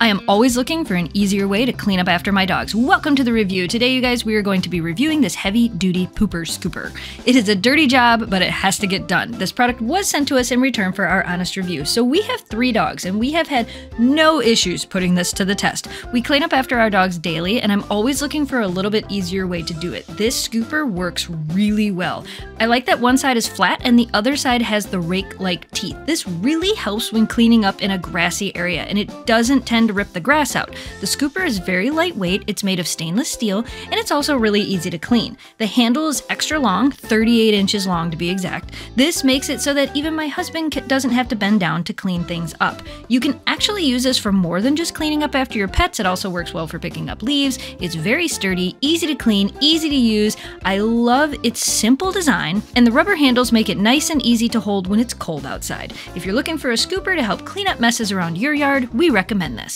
I am always looking for an easier way to clean up after my dogs. Welcome to the review. Today, you guys, we are going to be reviewing this heavy-duty pooper scooper. It is a dirty job, but it has to get done. This product was sent to us in return for our honest review. So we have 3 dogs, and we have had no issues putting this to the test. We clean up after our dogs daily, and I'm always looking for a little bit easier way to do it. This scooper works really well. I like that one side is flat and the other side has the rake-like teeth. This really helps when cleaning up in a grassy area, and it doesn't tend to rip the grass out. The scooper is very lightweight, it's made of stainless steel, and it's also really easy to clean. The handle is extra long, 38 inches long to be exact. This makes it so that even my husband doesn't have to bend down to clean things up. You can actually use this for more than just cleaning up after your pets. It also works well for picking up leaves. It's very sturdy, easy to clean, easy to use. I love its simple design, and the rubber handles make it nice and easy to hold when it's cold outside. If you're looking for a scooper to help clean up messes around your yard, we recommend this.